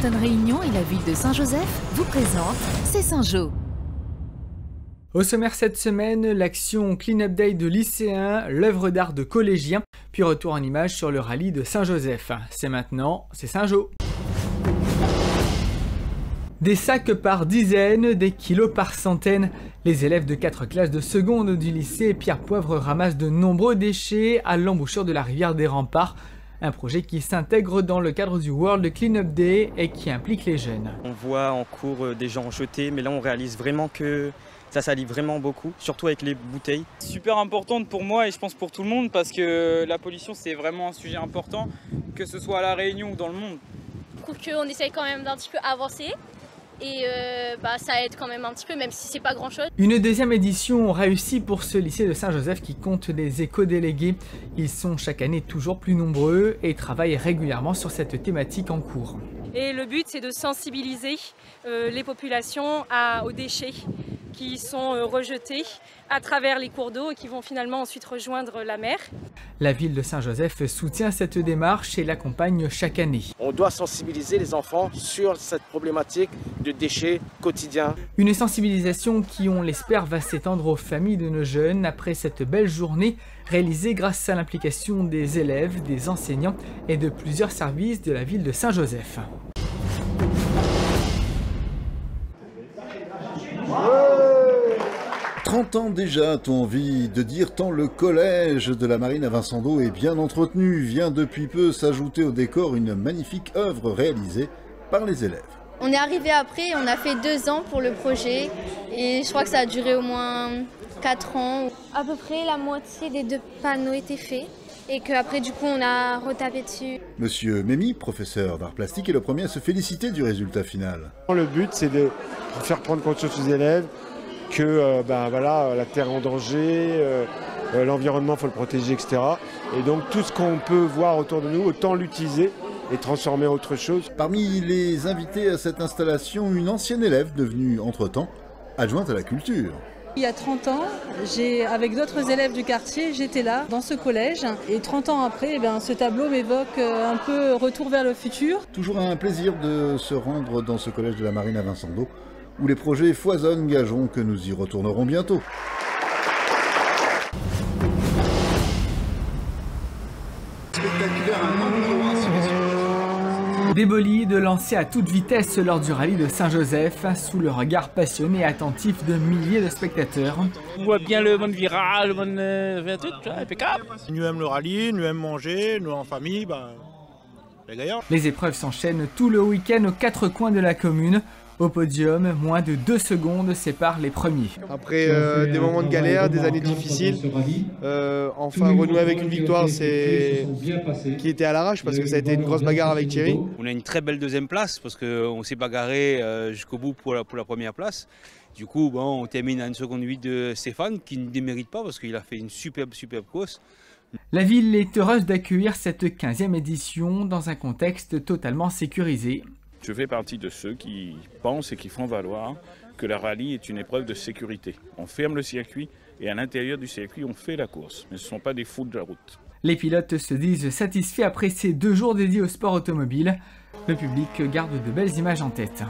prochaine réunion et la ville de Saint-Joseph vous présente C'est Saint-Jo. Au sommaire cette semaine, l'action Clean Up Day de lycéens, l'œuvre d'art de collégiens, puis retour en images sur le rallye de Saint-Joseph. C'est maintenant, c'est Saint-Jo. Des sacs par dizaines, des kilos par centaines. Les élèves de 4 classes de seconde du lycée Pierre Poivre ramassent de nombreux déchets à l'embouchure de la rivière des Remparts. Un projet qui s'intègre dans le cadre du World Clean Up Day et qui implique les jeunes. On voit en cours des gens jeter, mais là on réalise vraiment que ça salit vraiment beaucoup, surtout avec les bouteilles. Super importante pour moi et je pense pour tout le monde parce que la pollution c'est vraiment un sujet important, que ce soit à La Réunion ou dans le monde. Je trouve qu'on essaye quand même d'un petit peu avancer et ça aide quand même un petit peu, même si c'est pas grand chose. Une deuxième édition réussie pour ce lycée de Saint-Joseph qui compte des éco-délégués. Ils sont chaque année toujours plus nombreux et travaillent régulièrement sur cette thématique en cours. Et le but c'est de sensibiliser les populations aux déchets qui sont rejetés à travers les cours d'eau et qui vont finalement ensuite rejoindre la mer. La ville de Saint-Joseph soutient cette démarche et l'accompagne chaque année. On doit sensibiliser les enfants sur cette problématique de déchets quotidiens. Une sensibilisation qui, on l'espère, va s'étendre aux familles de nos jeunes après cette belle journée réalisée grâce à l'implication des élèves, des enseignants et de plusieurs services de la ville de Saint-Joseph. « 30 ans déjà, a-t-on envie de dire, tant le collège de la Marine à Vincent-d'Eau est bien entretenu. Vient depuis peu s'ajouter au décor une magnifique œuvre réalisée par les élèves. On est arrivé après, on a fait 2 ans pour le projet et je crois que ça a duré au moins 4 ans. À peu près la moitié des 2 panneaux étaient faits et qu'après du coup on a retapé dessus. Monsieur Mémy, professeur d'art plastique, est le premier à se féliciter du résultat final. Le but c'est de faire prendre conscience aux élèves que la terre est en danger, l'environnement il faut le protéger, etc. Et donc tout ce qu'on peut voir autour de nous, autant l'utiliser et transformer en autre chose. Parmi les invités à cette installation, une ancienne élève devenue entre-temps adjointe à la culture. Il y a 30 ans, avec d'autres élèves du quartier, j'étais là, dans ce collège. Et 30 ans après, ce tableau m'évoque un peu retour vers le futur. Toujours un plaisir de se rendre dans ce collège de la Marine à Vincent-d'Eau, où les projets foisonnent, gageons que nous y retournerons bientôt. Des bolides lancés à toute vitesse lors du rallye de Saint-Joseph, sous le regard passionné et attentif de milliers de spectateurs. On voit bien le bon virage, le bon truc, impeccable. Nous aimons le rallye, nous aimons manger, nous en famille, les gaillards. Les épreuves s'enchaînent tout le week-end aux 4 coins de la commune. Au podium, moins de 2 secondes séparent les premiers. Après des moments de galère, des années difficiles, enfin renouer avec une victoire qui était à l'arrache parce que ça a été une grosse bagarre avec Thierry. On a une très belle 2e place parce qu'on s'est bagarré jusqu'au bout pour la première place. Du coup, on termine à 1 seconde 8 de Stéphane qui ne démérite pas parce qu'il a fait une superbe course. La ville est heureuse d'accueillir cette 15e édition dans un contexte totalement sécurisé. Je fais partie de ceux qui pensent et qui font valoir que la rallye est une épreuve de sécurité. On ferme le circuit et à l'intérieur du circuit, on fait la course. Mais ce ne sont pas des fous de la route. Les pilotes se disent satisfaits après ces 2 jours dédiés au sport automobile. Le public garde de belles images en tête.